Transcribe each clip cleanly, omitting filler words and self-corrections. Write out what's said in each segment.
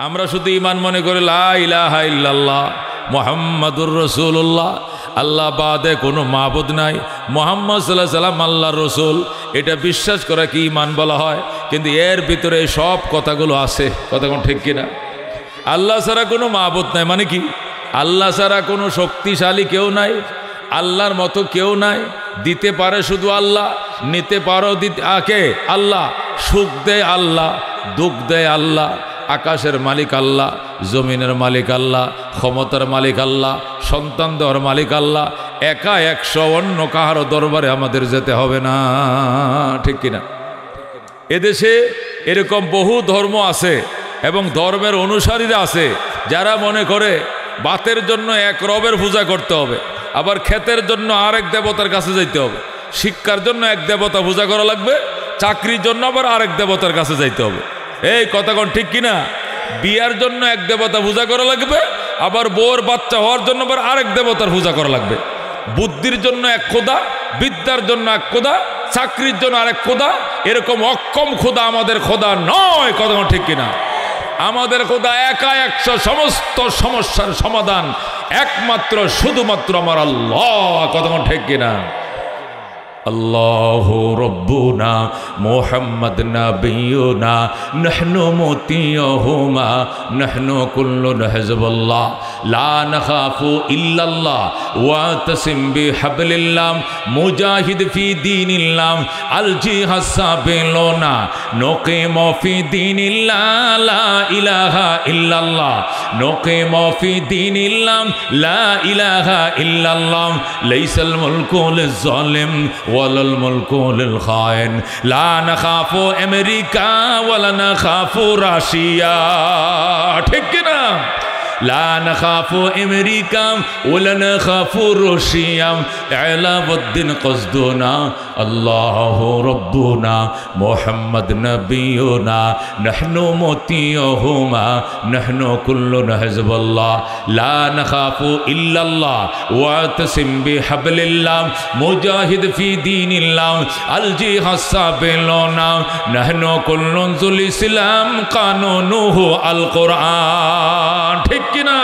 আমরা শুধু ঈমান মনে করি লা ইলাহা ইল্লাল্লাহ মুহাম্মাদুর রাসূলুল্লাহ, আল্লাহ বাদে কোনো মাবুদ নাই, মুহাম্মদ সাল্লাল্লাহু আলাইহি সাল্লাম আল্লাহর রাসূল, এটা বিশ্বাস করা কি ঈমান বলা হয়? কিন্তু এর ভিতরে সব কথাগুলো আছে, কথা কোন ঠিক কিনা? আল্লাহ ছাড়া কোনো মাবুদ নাই মানে কি? আল্লাহ ছাড়া কোনো শক্তিশালী কেউ নাই, আল্লাহর মতো কেউ নাই, দিতে পারে শুধু আল্লাহ, নিতে পারো দিতে আকে আল্লাহ, সুখ দেয় আল্লাহ, দুঃখ দেয় আল্লাহ, আকাশের মালিক আল্লাহ, জমিনের মালিক আল্লাহ, ক্ষমতার মালিক আল্লাহ, সন্তান দেওয়ার মালিক আল্লাহ, একা 100 অন্য কাহারও দরবারে আমাদের যেতে হবে না, ঠিক কিনা? এদেশে এরকম বহু ধর্ম আছে এবং ধর্মের অনুসারীরা আছে যারা মনে করে বাতের জন্য এক রবের পূজা করতে হবে, আবার ক্ষেতের জন্য আরেক দেবতার কাছে যাইতে হবে, শিক্ষার জন্য এক দেবতা পূজা করা লাগবে, চাকরির জন্য আবার আরেক দেবতার কাছে যাইতে হবে। এই কথা কোন ঠিক কিনা? বিয়ার জন্য এক দেবতা পূজা করা লাগবে, আবার বউর বাচ্চা হওয়ার জন্য আবার আরেক দেবতার পূজা করা লাগবে। বুদ্ধির জন্য এক খোদা, বিদ্যার জন্য এক খোদা, চাকরির জন্য আরেক খোদা, এরকম অক্ষম খোদা আমাদের খোদা নয়, কথা কোন ঠিক কিনা? আমাদের খোদা একা 100, সমস্ত সমস্যার সমাধান একমাত্র শুধুমাত্র আমার আল্লাহ, কথা কোন ঠিক কিনা? আল্লাহু রব্বুনা মুহাম্মদ নবিয়ুনা নাহনু মুতিয়ুহুমা নাহনু কুল্লুন হিজবুল্লাহ লা নাখাফু ইল্লাল্লাহ ওয়া তাসিম বিহাবলিল্লাহ মুজাহিদ ফি দীনিল্লাহ আল জিহাদ সাবিলুনা নুকিমু ফি দীনিল্লাহ লা ইলাহা ইল্লাল্লাহ নুকিমু ফি দীনিল্লাহ লা ইলাহা ইল্লাল্লাহ লাইসাল মুলকু লিজ-জালিম ওয়ালাল মুলকু লিল খায়েন লা নাখাফু আমেরিকা ওয়ালা নাখাফু রাশিয়া, ঠিক কিনা? লা নাখাফু আমেরিকা ওয়ালা নাখাফু রাশিয়া আলাউদ্দিন কসদুনা আল্লাহু রব্বুনা মুহাম্মদ নবিয়ুনা নাহনু মুতিয়ুহুমা নাহনু কুল্লুন হিজবুল্লাহ লা নাখাফু ইল্লাল্লাহ ওয়া তাসিম বিহাবলিল্লাহ মুজাহিদ ফি দীনিল্লাহ আল জিহাদ সাবিলুনা নাহনু কুল্লুন যুল ইসলাম কানুনুহু আল কোরআন, ঠিক কিনা?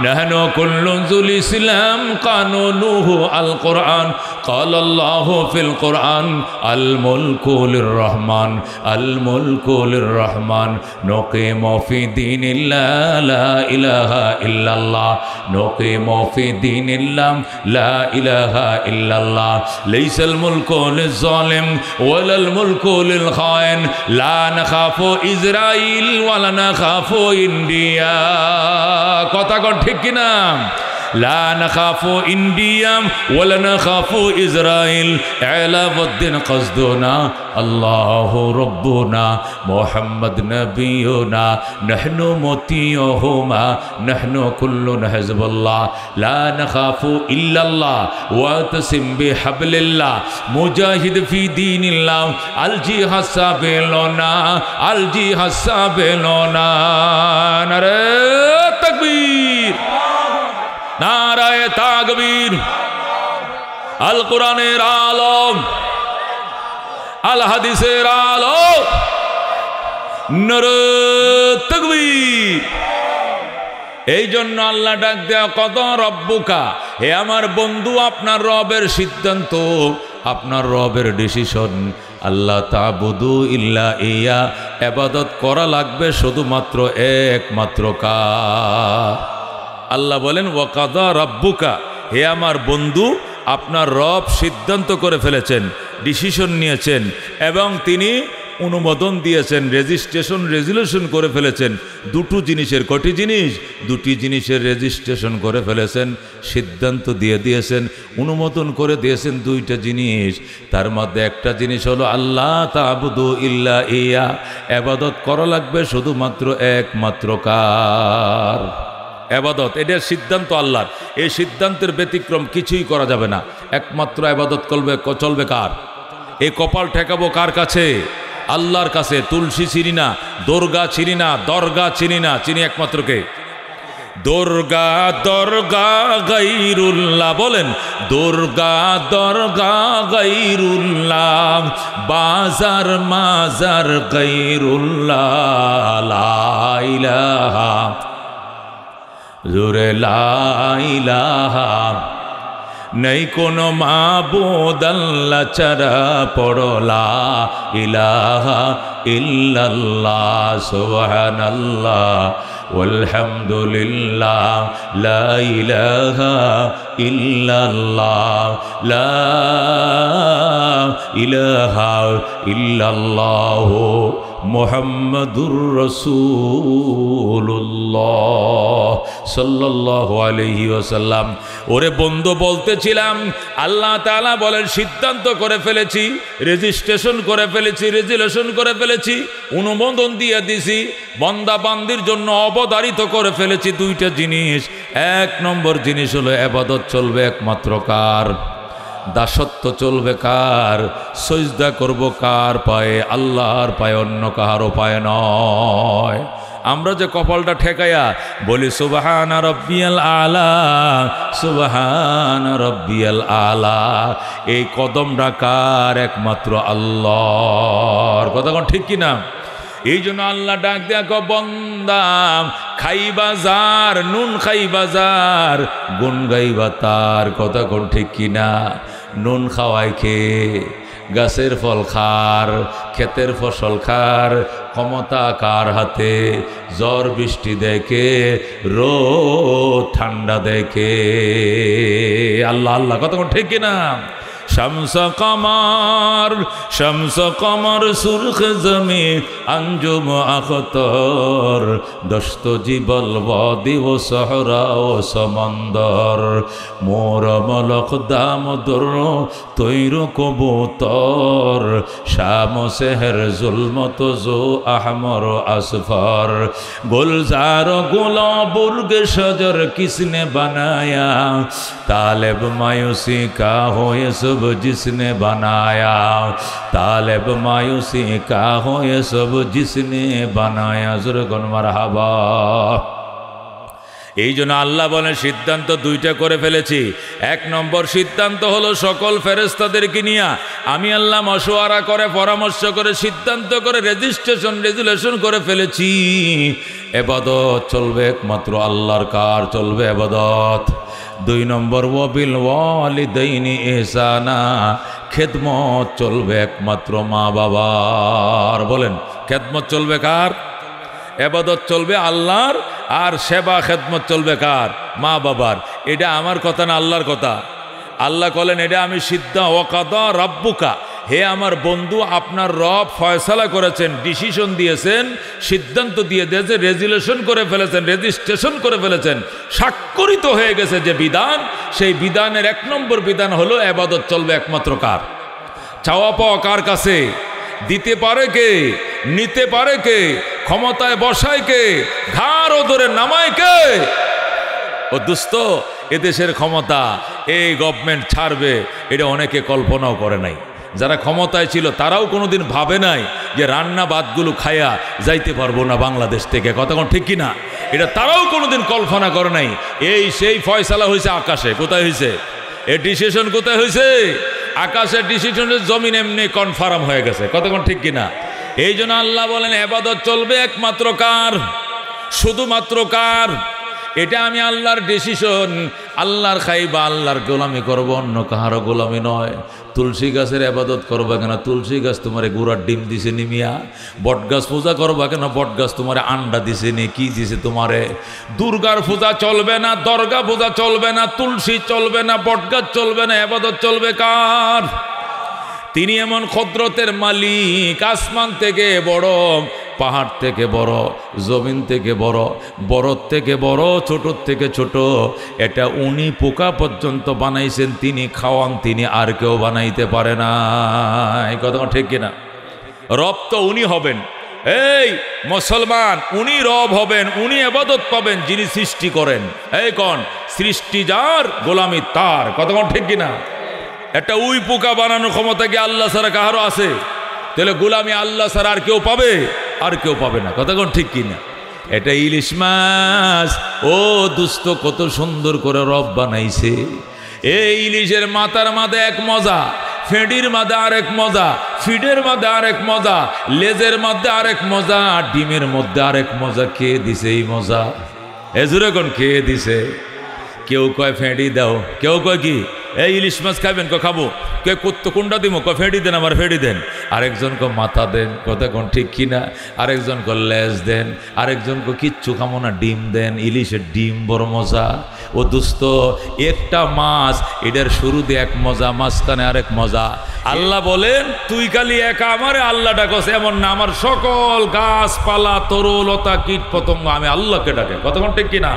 নাহনু কুল্লুন যুল ইসলাম কানুনুহু আল কোরআন ক্বালা আল্লাহু ফিল কোরআন আল মুলকু লির রহমান আল মুলকু লির রহমান নুকিমু ফি দীনিল্লাহ লা ইলাহা ইল্লাল্লাহ নুকিমু ফি দীনিল্লাহ লা ইলাহা ইল্লাল্লাহ লাইসাল মুলকু লিজ-জালিম ওয়ালাল মুলকু লিল খায়েন লা নাখাফু ইসরাইল ওয়ালা নাখাফু ইন্ডিয়া, কথা কোন ঠিক কিনা? লা নাখাফু ইন্ডিয়া ওয়ালা নাখাফু ইসরাইল আলাউদ্দিন কসদুনা আল্লাহু রব্বুনা মুহাম্মদ নবিয়ুনা নাহনু মুতিয়ুহুমা নাহনু কুল্লুন হিজবুল্লাহ লা নাখাফু ইল্লাল্লাহ ওয়া তাসিম বিহাবলিল্লাহ মুজাহিদ ফি দীনিল্লাহ আল জিহাদ সাবিলুনা আল জিহাদ সাবিলুনা। নারে তাকবীর, নারায়ে তাকবীর। আল কোরআনের আলো, আল হাদিসের আলো, নারে তাকবীর। এই জন্য আল্লাহ ডাক দেয়া কত রব্বুকা, হে আমার বন্ধু, আপনার রবের সিদ্ধান্ত, আপনার রবের ডিসিশন। আল্লাহ তাবুদু ইল্লা ইয়া, ইবাদত করা লাগবে শুধুমাত্র একমাত্র কার? আল্লাহ বলেন ওয়াকাদা রাব্বুকা, হে আমার বন্ধু, আপনার রব সিদ্ধান্ত করে ফেলেছেন, ডিসিশন নিয়েছেন এবং তিনি অনুমোদন দিয়েছেন, রেজুলেশন করে ফেলেছেন। দুটো জিনিসের, কটি জিনিস? দুটি জিনিসের রেজিস্ট্রেশন করে ফেলেছেন, সিদ্ধান্ত দিয়ে দিয়েছেন, অনুমোদন করে দিয়েছেন দুইটা জিনিস। তার মধ্যে একটা জিনিস হলো আল্লাহ তাবুদু ইল্লা ইয়া, ইবাদত করা লাগবে শুধুমাত্র একমাত্র কার? ইবাদত, এটার সিদ্ধান্ত আল্লাহর। এই সিদ্ধান্তের ব্যতিক্রম কিছুই করা যাবে না। একমাত্র ইবাদত চলবে কার? এই কপাল ঠেকাবো কার কাছে? আল্লাহর কাছে। তুলসী চিনি না, দুর্গা চিনি না, দরগা চিনি না, চিনি একমাত্র কে? দুর্গা দরগা গায়রুল্লাহ, বলেন দুর্গা দরগা গায়রুল্লাহ, বাজার মাজার গায়রুল্লাহ, লা ইলাহা জোরে লা ইলাহা, নেই কোনো মাবুদ আল্লাহ ছাড়া, পড়ো লা ইলাহা ইল্লাল্লাহ, সুবহানাল্লাহ ওয়ালহামদুলিল্লাহ, লা ইলাহা ইল্লাল্লাহ, লা ইলাহা ইল্লাল্লাহ, মুহাম্মাদুর রাসূলুল্লাহ সাল্লাল্লাহু আলাইহি ওয়াসাল্লাম। ওরে বন্ধু, বলতেছিলাম আল্লাহ তাআলা বলেন সিদ্ধান্ত করে ফেলেছি, রেজিস্ট্রেশন করে ফেলেছি, রেজুলেশন করে ফেলেছি, অনুমোদন দিয়ে দিছি, বান্দা বান্দির জন্য অবধারিত করে ফেলেছি দুইটা জিনিস। এক নম্বর জিনিস হলো ইবাদত চলবে একমাত্র কার? দাসত্ব চলবে কার? সজদা করব কার পায়ে? আল্লাহর পায়ে, অন্য কাহারও পায়ে নয়। আমরা যে কপালটা ঠেকাইয়া বলি সুবহানা রাব্বিয়াল আলা, সুবহানা রাব্বিয়াল আলা, এই কদমটা কার? একমাত্র আল্লাহর। কথা কোন ঠিক কিনা? এই জন্য আল্লাহ ডাক দেখো, বন্দা খাইবা যার, নুন খাইবা যার, গুন গাইবা তার। কথা কোন ঠিক কিনা? নুন খাওয়াই খেয়ে গাছের ফল খার, ক্ষেতের ফসল খার, ক্ষমতা কার হাতে? ঝড় বৃষ্টি দেখে, রোদ ঠান্ডা দেখে আল্লাহ। আল্লাহ। কথা কোন ঠিক কিনা? শামস কমর, শামস কমর সুরখ জমি, আঞ্জুম আখতর, দস্ত জীবল বদিব সহরা ও সমন্দর, মোর মলক দামদর তৈর কবুতর, শাম সেহর জুলমত জো আহমর আসফর, গুলজার গুলাবুর্গ সজর কিসনে বানায়া, तालिब मायूसी का हो ये सब जिसने बनाया, तालिब मायूसी का हो ये सब जिसने बनाया। जुर्गन मरहबा। এই জন্য আল্লাহ বলেন সিদ্ধান্ত দুইটা করে ফেলেছি। এক নম্বর সিদ্ধান্ত হলো সকল ফেরেশতাদেরকে নিয়ে আমি আল্লাহ মশওয়ারা করে, পরামর্শ করে, সিদ্ধান্ত করে, রেজিস্ট্রেশন রেজুলেশন করে ফেলেছি, ইবাদত চলবে একমাত্র আল্লাহর। কার চলবে ইবাদত? দুই নম্বর ওয়াবিল ওয়ালিদাইনি ইহসানা, খেদমত চলবে একমাত্র মা বাবার। বলেন খেদমত চলবে কার? ইবাদত চলবে আল্লাহর, আর সেবা খেদমত চলবে কার? মা বাবার। এটা আমার কথা না, আল্লাহর কথা। আল্লাহ বলেন এটা আমি সিদ্ধা ওয়াকাদা রাব্বুকা, হে আমার বন্ধু আপনার রব ফয়সালা করেছেন, ডিসিশন দিয়েছেন, সিদ্ধান্ত দিয়ে দিয়েছে, রেজুলেশন করে ফেলেছেন, রেজিস্ট্রেশন করে ফেলেছেন, স্বাক্ষরিত হয়ে গেছে যে বিধান, সেই বিধানের এক নম্বর বিধান হলো ইবাদত চলবে একমাত্র কার? চাওয়া পাওয়া কার কাছে? দিতে পারে কে? নিতে পারে কে? ক্ষমতায় বসায় কে? ঘাড় ধরে নামায় কে? ও দোস্ত, এদেশের ক্ষমতা এই গভর্নমেন্ট ছাড়বে, এটা অনেকে কল্পনাও করে নাই। যারা ক্ষমতায় ছিল তারাও কোনোদিন ভাবে নাই যে রান্না ভাতগুলো খায়া যাইতে পারবো না বাংলাদেশ থেকে। কথা কোন ঠিক কিনা? এটা তারাও কোনোদিন কল্পনা করে নাই। এই সেই ফয়সালা হয়েছে আকাশে। কোথায় হয়েছে এই ডিসিশন? কোথায় হয়েছে? আকাশের ডিসিশনের জমিন এমনি কনফার্ম হয়ে গেছে। কথা কোন ঠিক কিনা? এই জন্য আল্লাহ বলেন ইবাদত চলবে একমাত্র কার? শুধুমাত্র কার? এটা আমি আল্লাহর ডিসিশন। আল্লাহর খাইবা, আল্লাহর গোলামি করবো, অন্য কাহারও গোলামি নয়। তুলসী গাছের ইবাদত করবা কেন? তুলসী গাছ তোমারে গুড়ার ডিম দিছে নিমিয়া। বট গাছ পূজা করবা কেন? বট গাছ তোমারে আন্ডা দিছে নি, কি দিছে তোমারে? দুর্গার পূজা চলবে না, দরগা পূজা চলবে না, তুলসী চলবে না, বট গাছ চলবে না, ইবাদত চলবে কার? তিনি এমন কুদরতের মালিক, আসমান থেকে বড়, পাহাড় থেকে বড়, জমিন থেকে বড়, বড় থেকে বড়, ছোট থেকে ছোট, এটা উনি পোকা পর্যন্ত বানাইছেন, তিনি খাওয়ান, তিনি আর কেউ বানাইতে পারে না। এই কথা ঠিক কিনা? রব তো উনি হবেন। এই মুসলমান, উনি রব হবেন, উনি ইবাদত পাবেন যিনি সৃষ্টি করেন। এই কোন সৃষ্টি যার, গোলামি তার। কথা ঠিক কিনা? একটা উই পোকা বানানোর ক্ষমতা কি আল্লাহ ছাড়া কাহারও আছে? তাহলে গোলামি আল্লাহ ছাড়া আর কেউ পাবে? আর কেউ পাবে না। কথা কোন ঠিক কিনা? এটা ইলিশ মাছ। ও দুস্থ, কত সুন্দর করে রব বানাইছে। এই ইলিশের মাথার মাঝে এক মজা, ফেঁডির মাঝে আরেক মজা, ফিডের মধ্যে আরেক মজা, লেজের মধ্যে আরেক মজা, ডিমের মধ্যে আরেক মজা। খেয়ে দিছে এই মজা, এজুরে কোন খেয়ে দিছে। কেউ কয় ফেঁড়ি দাও, কেউ কয় কি এই ইলিশ মাছ খাবেন, ক খাবো। কে করতো কোনটা দিব, ক ফেঁড়ি দেন, আমার ফেঁড়ি দেন। আরেকজন ক মাথা দেন, কথা কোন ঠিক কিনা। আরেকজন ক লেজ দেন, আরেকজন ক কিচ্ছু খামো না, ডিম দেন। ইলিশের ডিম বড় মজা। ও দুস্থ, একটা মাছ, এটার শুরুতে এক মজা, মাঝখানে আরেক মজা। আল্লাহ বলেন তুই খালি একা আমারে আল্লাহ ডাকস, এমন না, আমার সকল গাছপালা তরুলতা কীট পতঙ্গ আমি আল্লাহকে ডাকে। কতক্ষণ ঠিক কিনা।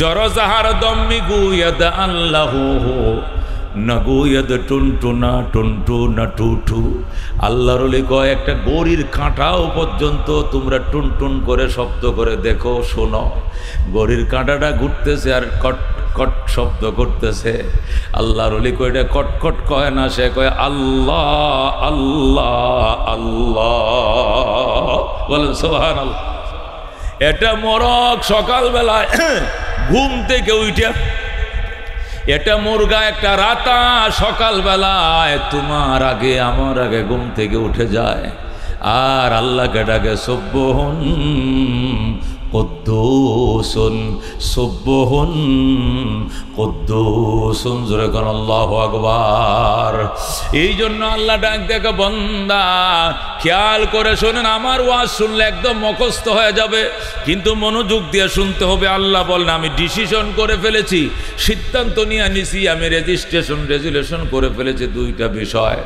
জরজাহার দম্মি গুয়াদ আল্লাহ নগুয়াদ টুনটুনা টুনটুনা টুটু। আল্লাহর ওলি কয় একটা গড়ির কাঁটাও পর্যন্ত তোমরা টুনটুন করে শব্দ করে দেখো, শোনো। গড়ির কাঁটাটা ঘুরতেছে আর কট কট শব্দ করতেছে। আল্লাহর ওলি কয় এটা কটকট কয় না, সে কয় আল্লাহ আল্লাহ আল্লাহ। বলেন সুবহানাল্লাহ। এটা মরক সকালবেলায় ঘুম থেকে উঠে, এটা মুরগা একটা রাতা সকালবেলায় তোমার আগে আমার আগে ঘুম থেকে উঠে যায় আর আল্লাহকে ডাকে সুবহুন কুদ্দুসুন সুবহুন কুদ্দুসুন। জোরে কোন আল্লাহু আকবার। এই জন্য আল্লাহ ডাক দেখে বান্দা খেয়াল করে শোনেন, আমার ওয়াজ শুনলে একদম মুখস্থ হয়ে যাবে, কিন্তু মনোযোগ দিয়ে শুনতে হবে। আল্লাহ বলেন আমি ডিসিশন করে ফেলেছি, সিদ্ধান্ত নিয়ে নিছি, আমি রেজুলেশন করে ফেলেছি দুইটা বিষয়।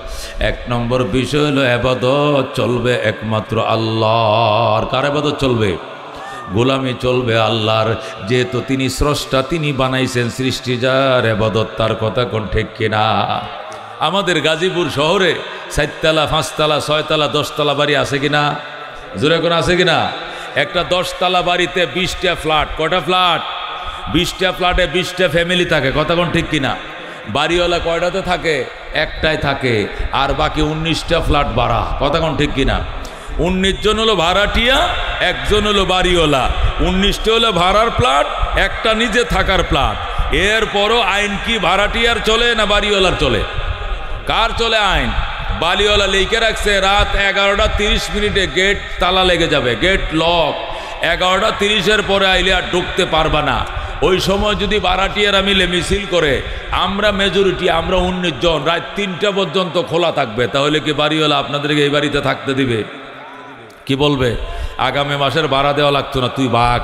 এক নম্বর বিষয় হলো ইবাদত চলবে একমাত্র আল্লাহর। কার ইবাদত চলবে? গোলামি চলবে আল্লাহর। যেহেতু তিনি স্রষ্টা, তিনি বানাইছেন সৃষ্টি, যার ইবাদত তার। কথা কোন ঠিক কিনা। আমাদের গাজীপুর শহরে 4তলা 5তলা 6তলা 10তলা বাড়ি আছে কিনা? জোরে কোন আছে কিনা? একটা 10তলা বাড়িতে 20টা ফ্ল্যাট। কটা ফ্ল্যাট? 20টা ফ্ল্যাটে 20টা ফ্যামিলি থাকে। কথা কোন ঠিক কিনা। বাড়িওয়ালা কয়টাতে থাকে? একটাই থাকে, আর বাকি 19টা ফ্ল্যাট ভাড়া। কথা কোন ঠিক কিনা। 19 জন হলো ভাড়াটিয়া, একজন হলো বাড়িওয়ালা। 19টা হলো ভাড়ার প্লাট, একটা নিজে থাকার প্লাট। এরপরও আইন কি ভাড়াটিয়ার চলে না বাড়িওয়ালার চলে? কার চলে আইন? বাড়িওয়ালা লিখে রাখছে রাত 11টা 30 মিনিটে গেট তালা লেগে যাবে, গেট লক। 11টা 30-এর পরে আইলে আর ঢুকতে পারবা না। ওই সময় যদি ভাড়াটিয়ারা মিলে মিছিল করে, আমরা মেজরিটি, আমরা 19 জন, রাত 3টা পর্যন্ত খোলা থাকবে, তাহলে কি বাড়িওয়ালা আপনাদেরকে এই বাড়িতে থাকতে দিবে? কি বলবে? আগামী মাসের ভাড়া দেওয়া লাগতো না, তুই ভাগ,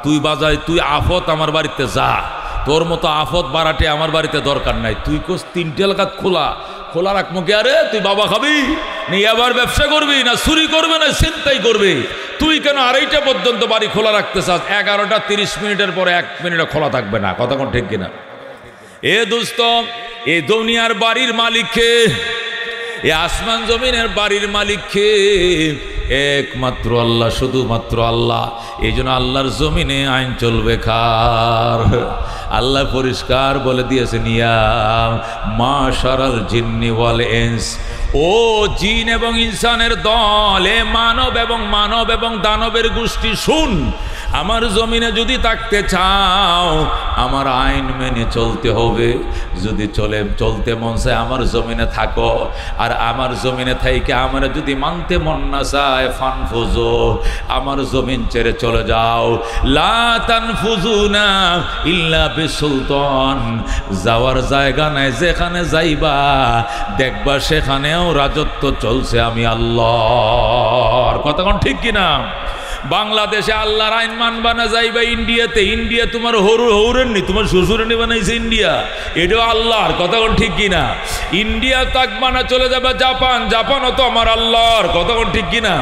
তুই বাজাই, তুই আফত আমার বাড়িতে যা, তোর মতো আফত ভাড়াটে আমার বাড়িতে দরকার নাই। তুই কোস 3টে এলাকা খোলা খোলা রাখবো কি? আরে তুই বাবা খাবি না, আবার ব্যবসা করবি না, চুরি করবে না, ছিনতাই করবি? তুই কেন 2:30 পর্যন্ত বাড়ি খোলা রাখতে চাস? 11টা 30 মিনিটের পরে 1 মিনিটও খোলা থাকবে না। কথা কোন ঠিক কিনা। এ দোস্ত, এ দুনিয়ার বাড়ির মালিককে, এ আসমান জমিনের বাড়ির মালিককে একমাত্র আল্লাহ, শুধুমাত্র আল্লাহ। এই জন্য আল্লাহর জমিনে আইন চলবে কার? আল্লাহ পরিষ্কার বলে দিয়েছেন ইয়া মাশারাল জিন্নি ওয়াল ইনস, ও জিন এবং ইনসানের দল, এ মানব এবং দানবের গোষ্ঠী, শুন, আমার জমিনে যদি থাকতে চাও আমার আইন মেনে চলতে হবে। যদি চলতে মন চায় আমার জমিনে থাকো, আর আমার জমিনে থাইকে আমার যদি মানতে মন না চায় ফানফুজু, আমার জমিন ছেড়ে চলে যাও। লা তানফুজুনা ইল্লা বিসুলতান, যাওয়ার জায়গা নাই, যেখানে যাইবা দেখবা সেখানেও রাজত্ব চলছে আমি আল্লাহর। কথা কোন ঠিক কিনা। বাংলাদেশে আল্লাহর আইন মানবা না যাইবা ইন্ডিয়াতে, ইন্ডিয়া তোমার হৌরের নি, তোমার শ্বশুরে নি বানাইছে ইন্ডিয়া, এটাও আল্লাহর। কথা কোন ঠিক কিনা। ইন্ডিয়া থাকবা না, চলে যাবে জাপান, জাপানও তো আমার আল্লাহর। কথা কোন ঠিক কিনা।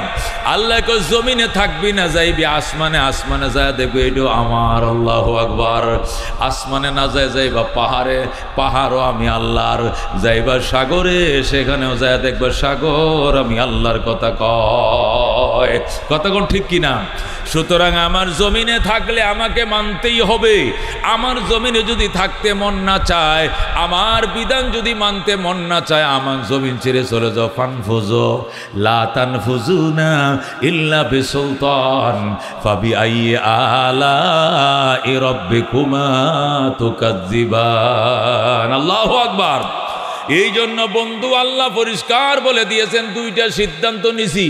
আল্লাহ কই জমিনে থাকবি না, যাইবি আসমানে, আসমানে যায় দেখবে এটাও আমার। আল্লাহু আকবার। আসমানে না যায় যাইবা পাহাড়ে, পাহাড়ও আমি আল্লাহর। যাইবা সাগরে, সেখানেও যায় দেখবা সাগর আমি আল্লাহর। কথা কয়। কথা কোন ঠিক কিনা। না? সুতরাং আমার জমিনে থাকলে আমাকে মানতেই হবে। আমার জমিনে যদি থাকতে মন না চায়, আমার বিধান যদি মানতে মন না চায়, আমার জমিন ছেড়ে চলে যাও। ফানফুজু লা তানফুজুনা ইল্লা বিসুলতান ফাবিআইয়ি আলাই রাব্বিকুমা তুকাজ্জিবান। আল্লাহু আকবার। এই জন্য বন্ধু আল্লাহ পরিষ্কার বলে দিয়েছেন, দুইটা সিদ্ধান্ত নিছি।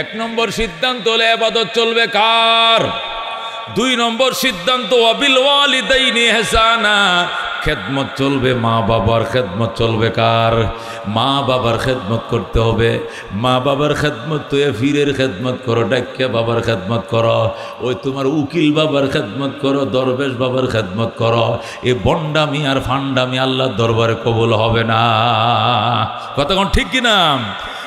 এক নম্বর সিদ্ধান্ত হলে ইবাদত চলবে কার? 2 নম্বর সিদ্ধান্ত ওয়াবিল ওয়ালিদাইনি ইহসানা, খেদমত চলবে, মা বাবার খেদমত চলবে কার? মা বাবার খেদমত করতে হবে। মা বাবার খেদমত তো ফিরের খেদমত করো, ডাক্কা বাবার খেদমত করো, ওই তোমার উকিল বাবার খেদমত করো, দরবেশ বাবার খেদমত করো। এ বন্ডামি আর ফান্ডামি আল্লাহর দরবারে কবুল হবে না। কতক্ষণ ঠিক কিনা?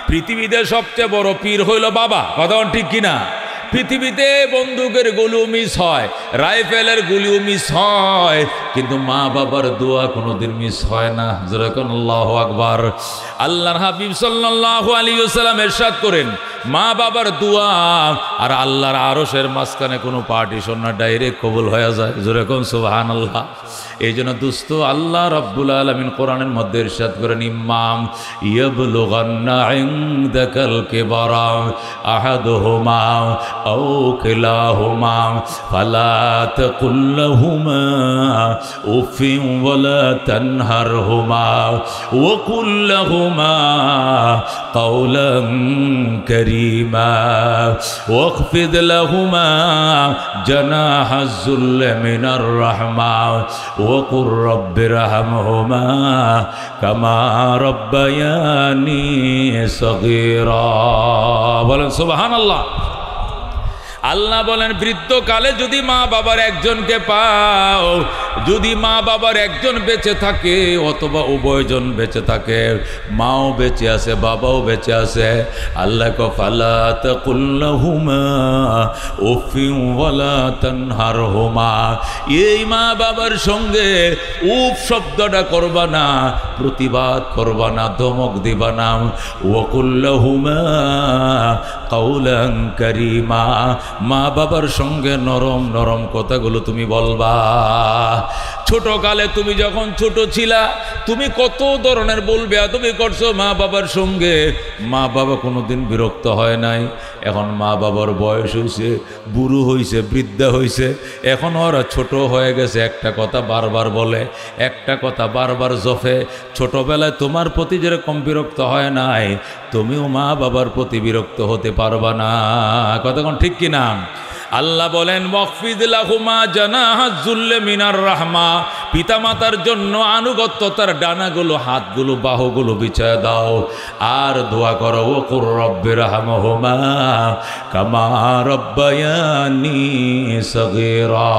পৃথিবীতে সবচেয়ে বড় পীর হইল বাবা। কতক্ষণ ঠিক কিনা? পৃথিবীতে বন্দুকের গুলিও মিস হয়, রাইফেলের গুলিও মিস হয়, কিন্তু মা বাবার দোয়া কোনোদিন মিস হয় না। যেরকম আল্লাহু আকবার। আল্লাহর হাবিব সাল্লাল্লাহু আলাইহি ওয়াসাল্লাম ইরশাদ করেন, মা বাবার দোয়া আর আল্লাহর আরশের মাঝখানে কোনো পার্টিশন না, ডাইরেক্ট কবুল হয়ে যায়। যেরকম সুবহানাল্লাহ। এই জন্য দোস্ত, আল্লাহ রাব্বুল আলামিন কোরআনের মধ্যে ইরশাদ করেন, ইমাম ইয়াবলুগান্না ইনদাকাল কিবারা আহাদুহুমা আও কিলাহুমা ফালা তাকুল লাহুমা উফিন ওয়ালা তানহারহুমা ওয়া কুল লাহুমা কাওলান কারীমা ওয়াখফিদ লাহুমা জানাহাজ যুল্লি মিনার রাহমা وقل رب ارحمهما كما ربياني صغيرا। বলেন সুবহানাল্লাহ। আল্লাহ বলেন, বৃদ্ধকালে যদি মা বাবার একজনকে পাও, যদি মা বাবার একজন বেঁচে থাকে অথবা উভয়জন বেঁচে থাকে, মাও বেঁচে আছে বাবাও বেঁচে আছে, আল্লাহ কো ফালা তাকুল লাহুমা উফিন ওয়ালা তানহারহুমা, এই মা বাবার সঙ্গে উফ শব্দটা করবা না, প্রতিবাদ করবা না, ধমক দিবা না। ওয়া কুল লাহুমা কাওলান কারীমা, মা বাবার সঙ্গে নরম নরম কথাগুলো তুমি বলবা। ছোটকালে তুমি যখন ছোট ছিলা, তুমি কত ধরনের বলবে তুমি করছো মা বাবার সঙ্গে, মা বাবা কোনোদিন বিরক্ত হয় নাই। এখন মা বাবার বয়স হয়েছে, বুড়ো হয়েছে, বৃদ্ধা হয়েছে, এখন ওরা ছোট হয়ে গেছে, একটা কথা বারবার বলে, একটা কথা বারবার জফে। ছোটবেলায় তোমার প্রতি যেরকম বিরক্ত হয় নাই, তুমিও মা বাবার প্রতি বিরক্ত হতে পারবা না। কতক্ষণ ঠিক কিনা? আল্লাহ বলেন, ওয়াকফিদ লাহুমা জানাহাজ যুল্লি মিনার রাহমা, পিতামাতার জন্য আনুগত্যতার ডানাগুলো, হাতগুলো, বাহুগুলো বিছায় দাও আর দোয়া করো, ওকুর রব্বির হামহুমা কামা রব্বায়ানি সগীরা।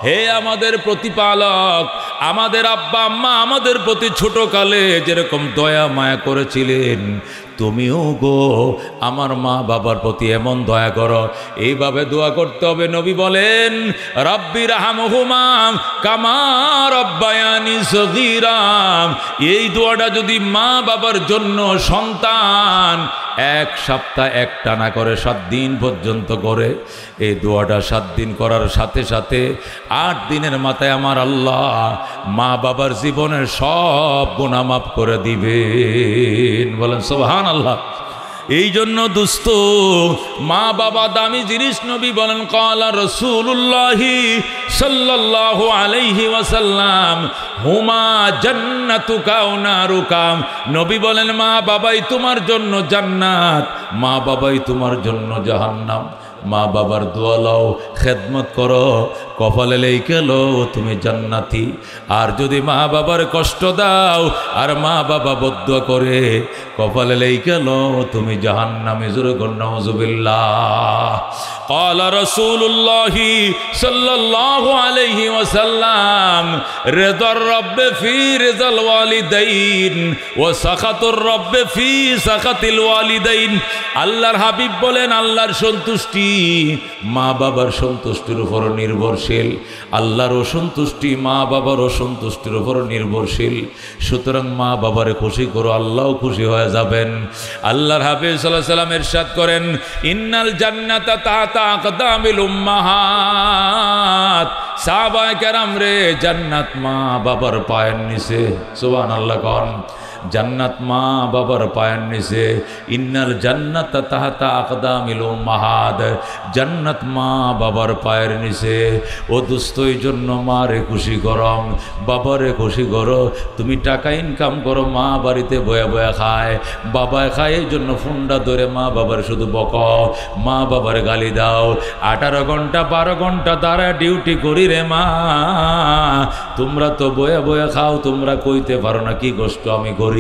হে আমাদের প্রতিপালক, আমাদের আব্বা আম্মা আমাদের প্রতি ছোটকালে যেরকম দয়া মায়া করেছিলেন, তুমিও গো আমার মা বাবার প্রতি এমন দয়া করো। এইভাবে দোয়া করতে হবে। নবী বলেন, রাব্বির হামহুমা কামা রব্বায়ানি সগীরা। এই দোয়াটা যদি মা বাবার জন্য সন্তান 1 সপ্তাহ একটানা করে 7 দিন পর্যন্ত করে, এই দোয়াটা 7 দিন করার সাথে সাথে 8 দিনের মাথায় আমার আল্লাহ মা বাবার জীবনের সব গুনাহ মাফ করে দিবেন। বলেন সুবহানাল্লাহ। এই জন্য দোস্ত, মা বাবা দামি জিনিস। নবী বলেন, ক্বালা রাসূলুল্লাহি সাল্লাল্লাহু আলাইহি ওয়াসাল্লাম হুমা জান্নাতুকা ওয়া নারুকা। নবী বলেন, মা বাবাই তোমার জন্য জান্নাত, মা বাবাই তোমার জন্য জাহান্নাম। মা বাবার দোয়া লও, খেদমত করো, কপালে লেখে লো তুমি জান্নাতি। আর যদি মা বাবার কষ্ট দাও আর মা বাবা বদদুয়া করে, কপালে লেখে লো তুমি জাহান্নামে। জোরে কর নাউযুবিল্লাহ। قال رسول الله صلى الله عليه وسلم رضا الرب في رضا الوالدين وسخط الرب في سخط الوالدين। আল্লাহর হাবিব বলেন, আল্লাহর সন্তুষ্টি মা বাবার সন্তুষ্টির উপর নির্ভরশীল। নির্ভরশীল, আল্লাহর অসন্তুষ্টি মা বাবার অসন্তুষ্টির উপর নির্ভরশীল। সুতরাং মা বাবারে খুশি করো, আল্লাহও খুশি হয়ে যাবেন। আল্লাহর হাবিব সাল্লাল্লাহু আলাইহি ওয়াসাল্লাম ইরশাদ করেন, ইন্নাল জান্নাতা তাহতা আকদামিল উম্মাহাত। সাহাবায়ে কেরাম রে, জান্নাত মা বাবার পায়ের নিচে। সুবহানাল্লাহ কোন, জান্নাত মা বাবার পায়ের নিচে। ইন্নাল জান্নাতা তাহতা আকদামিল উম্মাহাত, জান্নাত মা বাবার পায়ের নিচে। ও দোস্ত, এই জন্য মারে খুশি করো, বাবারে খুশি করো। তুমি টাকা ইনকাম করো, মা বাড়িতে বয়া বয়া খায়, বাবায় খায়, এই জন্য ফোনটা ধরে মা বাবার শুধু বক, মা বাবার গালি দাও। 18 ঘন্টা 12 ঘন্টা তারা ডিউটি করি রে মা, তোমরা তো বয়া বয়া খাও, তোমরা কইতে পারো না কি কষ্ট আমি করি।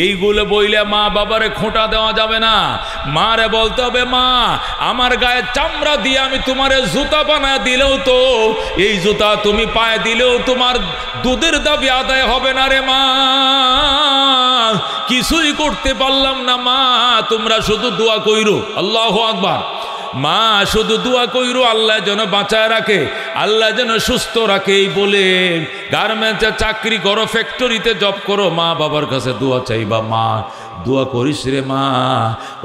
এইগুলো বইলে মা বাবারে খোঁটা দেওয়া যাবে না। মারে বলতে হবে, মা আমার গায়ে চামড়া দিয়ে আমি তোমারে জুতা বানায় দিলেও তো, এই জুতা তুমি পায়ে দিলেও তোমার দুধের দাবি আদায় হবে না রে মা, কিছুই করতে পারলাম না মা, তোমরা শুধু দোয়া কইরো। আল্লাহু আকবার। মা শুধু দোয়া কইরো, আল্লাহ যেন বাঁচায় রাখে, আল্লাহ যেন সুস্থ রাখে। এই বলে গার্মেন্টসে চাকরি করো, ফ্যাক্টরিতে জব করো, মা বাবার কাছে দোয়া চাইবা। মা দোয়া করিস রে মা,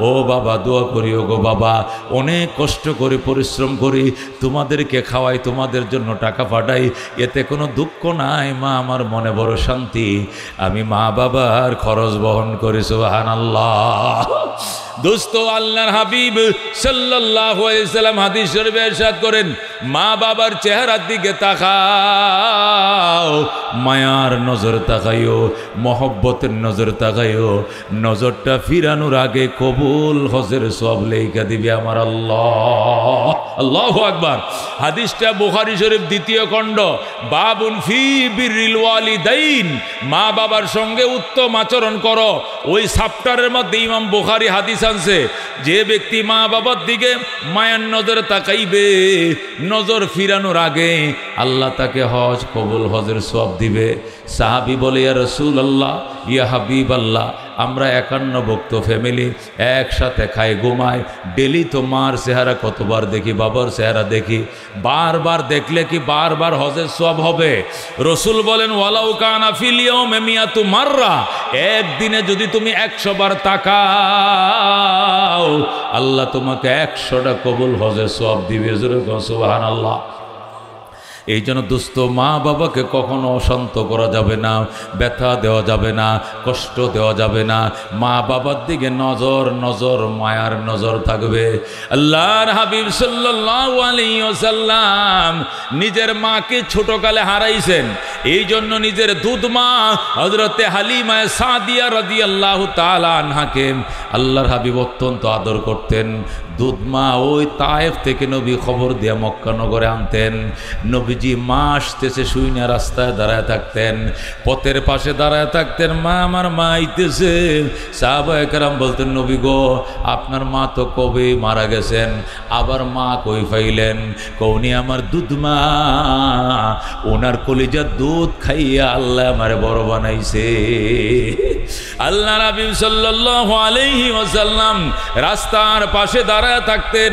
ও বাবা দোয়া করি, ও গো বাবা অনেক কষ্ট করে পরিশ্রম করি, তোমাদেরকে খাওয়াই, তোমাদের জন্য টাকা পাঠাই, এতে কোনো দুঃখ নাই মা, আমার মনে বড় শান্তি, আমি মা বাবার খরচ বহন করি। সুবহানাল্লাহ। দোস্ত, আল্লাহর হাবিব সাল্লাল্লাহু আলাইহি সাল্লাম হাদিস শরীফে ইরশাদ করেন, মা বাবার চেহারার দিকে তাকাও, মায়ার নজর তাকাইও, মহব্বতের নজর তাকাইও। নজরটা ফিরানোর আগে কবুল হজের সওয়াব লেখা দিবে আমার আল্লাহ। আল্লাহু আকবার। হাদিসটা বুখারী শরীফ 2য় খণ্ড, বাবুন ফি বিররিল ওয়ালিদাইন, মা বাবার সঙ্গে উত্তম আচরণ করো। ওই চ্যাপ্টারের মধ্যে ইমাম বুখারী হাদিস আনছে, যে ব্যক্তি মা বাবার দিকে মায়ার নজর তাকাইবে, নজর ফিরানোর আগে আল্লাহ তাকে হজ কবুল হজের সওয়াব দিবে। সাহাবী বলে, ইয়া রাসূলুল্লাহ, ইয়া হাবিবাল্লাহ, আমরা 51 ভক্ত ফ্যামিলি, একসাথে খাই ঘুমাই, ডেলি তো মার চেহারা কতবার দেখি, বাবার চেহারা দেখি, বারবার দেখলে কি বারবার হজের সওয়াব হবে? রসুল বলেন, ওয়ালাউ কানা ফিল ইয়াউমি মিয়াতু মাররা, একদিনে যদি তুমি 100 বার তাকাও, আল্লাহ তোমাকে 100টা কবুল হজের সওয়াব দিবে। সুবহানাল্লাহ। এই জন্য দোস্ত, মা বাবাকে কখনো অশান্ত করা যাবে না, ব্যথা দেওয়া যাবে না, কষ্ট দেওয়া যাবে না। মা বাবার দিকে নজর নজর মায়ার নজর থাকবে। আল্লাহর হাবিব সাল্লাল্লাহু আলাইহি ওয়াসাল্লাম নিজের মাকে ছোটকালে হারাইছেন, এই জন্য নিজের দুধ মা হযরতে হালিমা সাদিয়া রাদিয়াল্লাহু তাআলা আনহাকে আল্লাহর হাবিব অত্যন্ত আদর করতেন। দুধ মা ওই তায়েফ থেকে নবী খবর দিয়ে মক্কা নগরে আনতেন। নবীজি মা আসতেছে শুইনা রাস্তায় দাঁড়ায় থাকতেন, পথের পাশে দাঁড়ায় থাকতেন, মা আমার মা আইতেছে। সাহাবায়ে কেরাম বলতেন, নবী গো আপনার মা তো কবে মারা গেছেন, আবার মা কই পাইলেন? কৌনি আমার দুধ মা, ওনার কলিজার দুধ খাইয়া আল্লাহ আমারে বড় বানাইছে। আল্লাহ রাসূল সাল্লাল্লাহু আলাইহি ওয়াসাল্লাম রাস্তার পাশে দাঁড়ায় থাকতেন,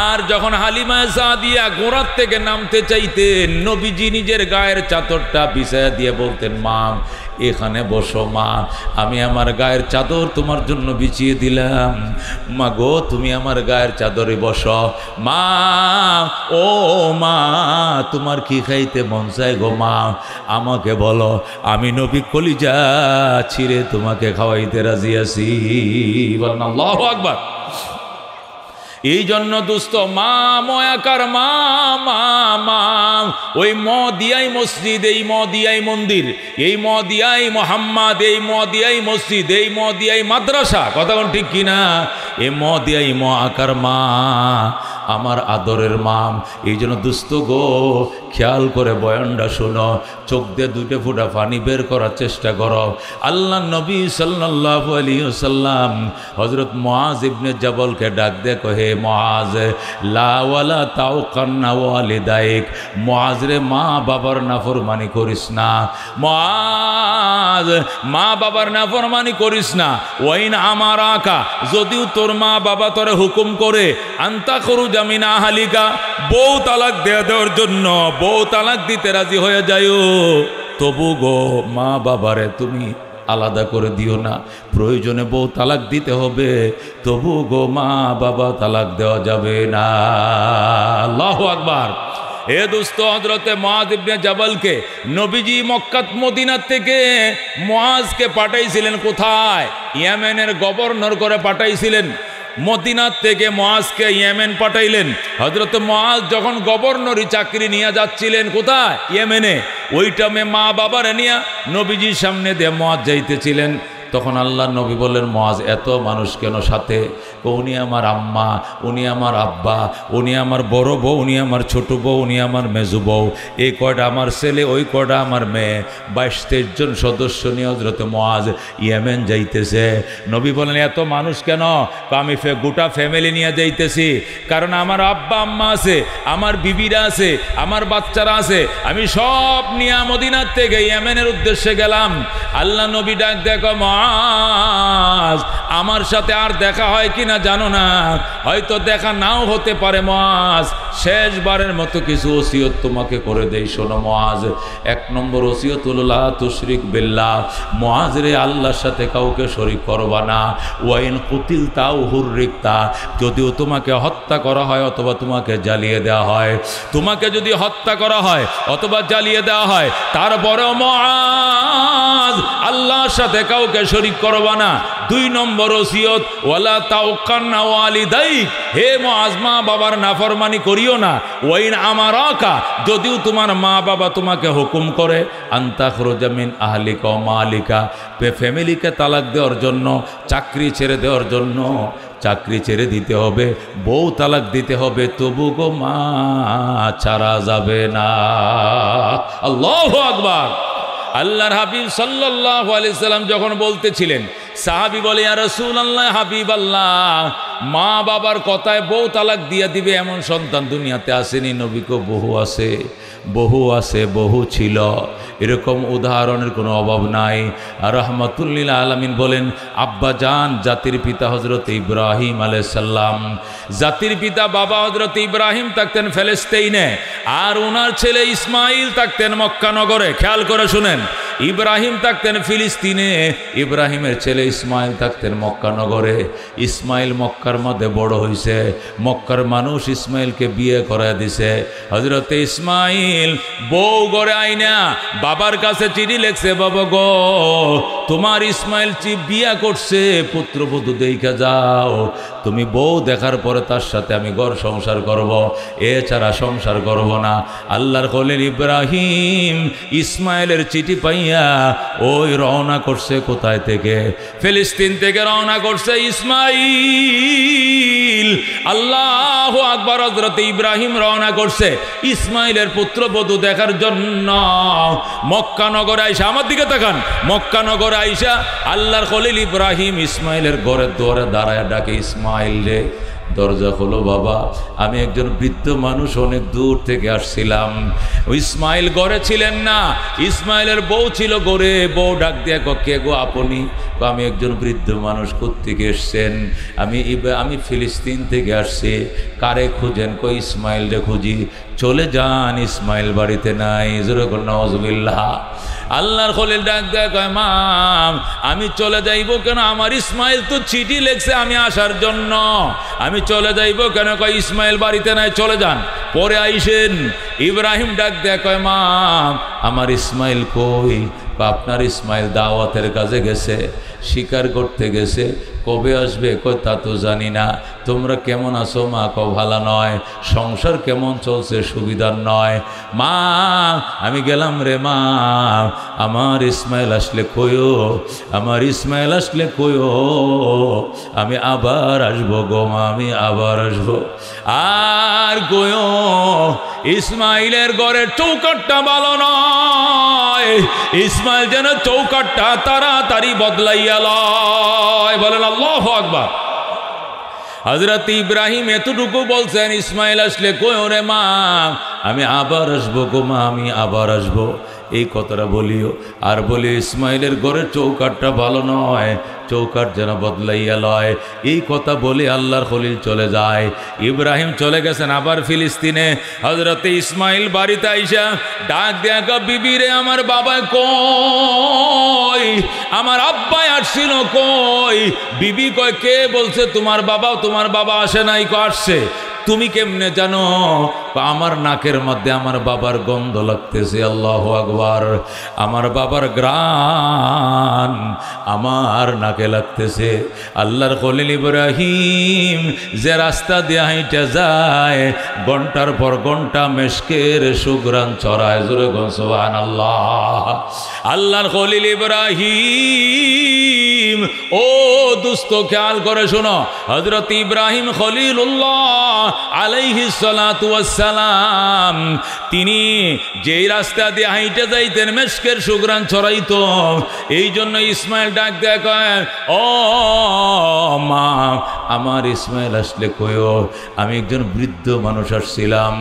আর যখন হালিমা সাদিয়া ঘোড়ার থেকে নামতে চাইতেন, নবীজি নিজের গায়ের চাদরটা বিছায়া দিয়ে বলতেন, মা এখানে বসো মা, আমি আমার গায়ের চাদর তোমার জন্য বিছিয়ে দিলাম, মা গো তুমি আমার গায়ের চাদরে বসো। মা, ও মা তোমার কি খাইতে মন চায় গো মা, আমাকে বলো, আমি নবী কলিজা ছিঁড়ে তোমাকে খাওয়াইতে রাজি আছি। বলেন আল্লাহু আকবার। এই জন্য দোস্ত, মা ময়াকার মা, মা মা ওই মদিয়াই মসজিদ, এই মদিয়াই মন্দির, এই মদিয়াই মোহাম্মদ, এই মদিয়াই মসজিদ, এই মদিয়াই মাদ্রাসা, কথা কোন ঠিক কিনা? এই মদিয়াই ময়াকার মা, আমার আদরের মা। এই জন্য দোস্ত গো, খেয়াল করে বয়ানটা শোনো, চোখ দিয়ে দুটো ফোঁটা পানি বের করার চেষ্টা করো। আল্লাহ নবী সাল্লাল্লাহু আলাইহি ওয়াসাল্লাম হযরত মুআজ ইবনে জাবলকে ডাক দিয়ে কহে, মুআজ লা ওয়ালা তাওকান্না ওয়ালিদাইক, মুআজ রে মা বাবার নাফরমানি করিস না, মুআজ মা বাবার নাফরমানি করিস না। ওয়াইন আমারাকা, যদিও তোর মা বাবা তোরে হুকুম করে আনতা খরুজা মিন আহলিকা, বউ তালাক দেওয়ার জন্য, বউ তালাক দিতে রাজি হয়ে যাইও, তবু গো মা বাবারে তুমি আলাদা করে দিও না। প্রয়োজনে বউ তালাক দিতে হবে, তবু গো মা বাবা তালাক দেওয়া যাবে না। আল্লাহু আকবার। এ দোস্ত, হযরতে মুআজ ইবনে জাবালকে নবীজি মক্কা মদিনা থেকে মুআজকে পাঠাইছিলেন কোথায়? ইয়েমেনের গভর্নর করে পাঠাইছিলেন। মদিনা থেকে মুআজকে ইয়েমেন পাঠাইলেন। হযরতে মুআজ যখন গভর্নরি চাকরি নিয়ে যাচ্ছিলেন কোথায়? ইয়েমেনে। ওই টাইমে মা বাবারে নিয়ে নবীজির সামনে দিয়ে মুআজ যাইতেছিলেন। তখন আল্লাহ নবী বললেন, মুআজ এত মানুষ কেন সাথে? উনি আমার আম্মা, উনি আমার আব্বা, উনি আমার বড় বউ, উনি আমার ছোট বউ, উনি আমার মেজু বউ, এই কয়টা আমার ছেলে, ওই কয়টা আমার মেয়ে, 22-23 জন সদস্য নিয়ে হযরতে মুআজ ইয়েমেন যাইতেছে। নবী বলেন, এত মানুষ কেন? আমি গোটা ফ্যামিলি নিয়ে যাইতেছি, কারণ আমার আব্বা আম্মা আছে, আমার বিবিরা আছে, আমার বাচ্চারা আছে, আমি সব নিয়ে মদিনার থেকে ইয়েমেনের উদ্দেশ্যে গেলাম। আল্লাহ নবী ডাক দেখো, মুআজ আমার সাথে আর দেখা হয় কিনা জানো না, হয়তো দেখা নাও হতে পারে। মুআজ শেষবারের মতো কিছু ওসিয়ত তোমাকে করে দেই, শোনো মুআজ। 1 নম্বর ওসিয়ত হলো লা তুশরিক বিল্লাহ, মুআজ রে আল্লাহর সাথে কাউকে শরীক করবা না। ওয়াইন কুতিলতা আও হুররিকতা, যদিও তোমাকে হত্যা করা হয় অথবা তোমাকে জ্বালিয়ে দেওয়া হয়, তোমাকে যদি হত্যা করা হয় অথবা জ্বালিয়ে দেওয়া হয়, তারপরেও মুআজ আল্লাহর সাথে কাউকে শরীক করবা না। 2 নম্বর ওসিয়ত ওয়ালা তাওকান্না ওয়ালিদাইক, হে মুআজ মা বাবার নাফরমানি করিও না। ওয়াইন আমারাকা, যদিও তোমার মা বাবা তোমাকে হুকুম করে আনতা খরুজা মিন আহলিকা ওয়া মালিকা, ফ্যামিলিকে তালাক দেওয়ার জন্য, চাকরি ছেড়ে দেওয়ার জন্য, চাকরি ছেড়ে দিতে হবে, বউ তালাক দিতে হবে, তবু গো মা ছাড়া যাবে না। আল্লাহু আকবার। আল্লাহর হাবিব সাল্লাল্লাহু আলাইহি সাল্লাম যখন বলতেছিলেন, সাহাবী বলে, ইয়া রাসূলুল্লাহ, হাবিব আল্লাহ, মা বাবার কথায় বউ তালাক দিয়ে দিবে এমন সন্তান দুনিয়াতে আসেনি। নবীকে বহু আছে, বহু আছে, বহু ছিল, এরকম উদাহরণের কোনো অভাব নাই। আর রাহমাতুল লিল আলামিন বলেন, আব্বা জান জাতির পিতা হযরত ইব্রাহিম আলাইহিস সালাম, জাতির পিতা বাবা হযরত ইব্রাহিম থাকতেন ফিলিস্তিনে, আর ওনার ছেলে ইসমাইল থাকতেন মক্কা নগরে। খেয়াল করে শুনেন, ইব্রাহিম থাকতেন ফিলিস্তিনে, ইব্রাহিমের ছেলে ইসমাইল থাকতেন মক্কা নগরে। ইসমাইল মক্কার মধ্যে বড় হয়েছে, মক্কার মানুষ ইসমাইলকে বিয়ে করায় দিছে। হযরতে ইসমাইল বউ গড়ে আইনা বাবার কাছে চিঠি লেখছে, বাবা গো, তোমার ইসমাইল বিয়া করছে, পুত্রবধূ দেখা যাও, তুমি বউ দেখার পরে তার সাথে আমি ঘর সংসার করব, এছাড়া সংসার করব না। আল্লাহর খলিল ইব্রাহিম ইসমাইলের চিঠি পাইয়া ওই রওনা করছে কোথায় থেকে? ফিলিস্তিন থেকে রওনা করছে ইসমাইল। আল্লাহু আকবার। হযরত ইব্রাহিম রওনা করছে ইসমাইলের পুত্রবধূ দেখার জন্য। মক্কা নগরে আইসা, আমার দিকে তাকান, মক্কা নগরে আইসা আল্লাহর খলিল ইব্রাহিম ইসমাইলের ঘরের দুয়ারে দাঁড়ায় ডাকে, ইসমাইল রে, দরজা খোলো বাবা, আমি একজন বৃদ্ধ মানুষ, অনেক দূর থেকে আসছিলাম। ইসমাইল ঘরে ছিলেন না, ইসমাইলের বউ ছিল ঘরে। বউ ডাক দিয়া কে গো আপনি? আমি একজন বৃদ্ধ মানুষ, কোত্থেকে এসছেন? আমি ফিলিস্তিন থেকে আসছি। কারে খুঁজেন? কই ইসমাইল রে খুঁজি। চলে যান, ইসমাইল বাড়িতে নাই। যেরকম নাউজুবিল্লাহ। আল্লাহর খলিল ডাক দেয়, কয় মা, আমি চলে যাইব কেন? আমার ইসমাইল তো চিঠি লেখছে আমি আসার জন্য, আমি চলে যাইব কেন? কয় ইসমাইল বাড়িতে নাই, চলে যান, পরে আইসেন। ইব্রাহিম ডাক দেয়, কয় মা, আমার ইসমাইল কই? আপনার ইসমাইল দাওয়াতের কাজে গেছে, শিকার করতে গেছে, কবে আসবে? কই তা তো জানি না। তোমরা কেমন আছো মা? ভালো নয়। সংসার কেমন চলছে? সুবিধার নয়। মা, আমি গেলাম রে মা, আমার ইসমাইল আসলে কইও, আমার ইসমাইল আসলে কইও, আমি আবার আসবো গো মা, আমি আবার আসবো। আর কইও ইসমাইলের ঘরের চৌকাটটা ভালো নয়, ইসমাইল যেন চৌকাটটা তাড়াতাড়ি বদলাইয়া লয়। বলেন আল্লাহু আকবার। হযরত ইব্রাহিম এতটুকু বলছেন, ইসমাইল আসলে কই ওরে মা আমি আবার আসবো গো মা, আমি আবার আসবো, এই কথাটা বলিও। আর বলি ইসমাইলের ঘরের চৌকাটটা ভালো নয়, চৌকাট যেন বদলাইয়া লয়। এই কথা বলে আল্লাহর খলিল চলে যায়। ইব্রাহিম চলে গেছেন আবার ফিলিস্তিনে। হযরতে ইসমাইল বাড়িতে আইসা ডাক দেখা, বিবি রে আমার বাবা কই, আমার আব্বাই আসছিল কই? বিবি কয় কে বলছে তোমার বাবা? তোমার বাবা আসে নাই। কো আসছে। তুমি কেমনে জানো? আমার নাকের মধ্যে আমার বাবার গন্ধ লাগতেছে। আল্লাহু আকবার। আমার বাবার ঘ্রাণ আমার নাকে লাগতেছে। আল্লাহর খলিল ইব্রাহিম যে রাস্তা দিয়ে হাইটা যায়, ঘন্টার পর ঘন্টা মেশকের সুঘ্রাণ ছড়ায়। জোরে গো সুবহানাল্লাহ। আল্লাহর খলিল ইব্রাহিম, ও দুস্ত খেয়াল করে শোনো, হযরত ইব্রাহিম খলিলুল্লাহ আলাইহিস সালাতু ওয়াস সালাম, তিনি যেই রাস্তা দিয়ে হাইটে যাইতেন মেশকের সুঘ্রাণ ছড়াইতো। এই জন্য ইসমাইল ডাক দেয়, কয় ও মা আমার ইসমাইল আসলে কয়ো, আমি একজন বৃদ্ধ মানুষ আসছিলাম,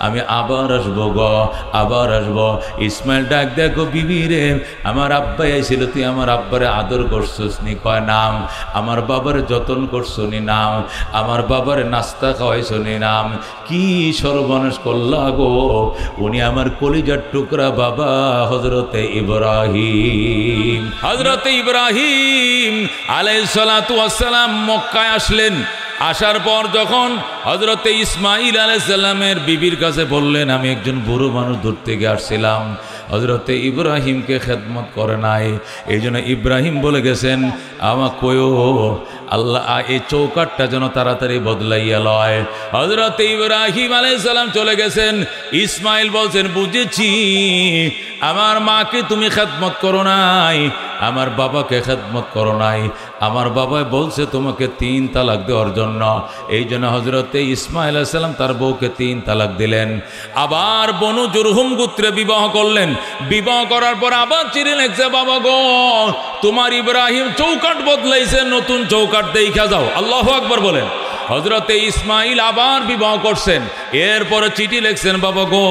আমি আবার আসবো গো, আবার আসবো। ইসমাইল ডাক দেখো, বিবি রে আমার আব্বাই আইছিল, তুই আমার আব্বারে আদর করছস নি? কয় নাম। আমার বাবারে যতন করছো নি? নাম। আমার বাবারে নাস্তা খাওয়াইছো নি? নাম। কি সর্বনাশ করলা গো, উনি আমার কলিজার টুকরা বাবা হযরতে ইব্রাহিম। হযরতে ইব্রাহিম আলাইহিস সালাতু ওয়াস সালাম মক্কায় আসলেন। আসার পর যখন হযরতে ইসমাইল আলাইহিস সালামের বিবির কাছে বললেন, আমি একজন বুড়ো মানুষ দূর থেকে আসছিলাম, হযরতে ইব্রাহিমকে খেদমত করে নাই, এই জন্য ইব্রাহিম বলে গেছেন আমা কয়ো আল্লাহ এই চৌকাটটা যেন তাড়াতাড়ি বদলাইয়া লয়। হযরতে ইব্রাহিম আলাইহিস সালাম চলে গেছেন। ইসমাইল বলছেন, বুঝেছি আমার মাকে তুমি খেদমত করো নাই, আমার বাবাকে খেদমত করো নাই, আমার বাবা বলছে তোমাকে 3 তালাক দেওয়ার জন্য। এই জন্য হযরতে ইসমাইল আলাইহিস সালাম তার বউকে 3 তালাক দিলেন। আবার বনু জুরহুম গোত্রে বিবাহ করলেন। বিবাহ করার পর আবার চিঠি লিখছে, বাবা গো তোমার ইব্রাহিম চৌকাট বদলাইছে, নতুন চৌকাট দেখা যাও। আল্লাহু আকবার বলেন। হযরতে ইসমাইল আবার বিবাহ করছেন। এরপরে চিঠি লিখছেন, বাবা গো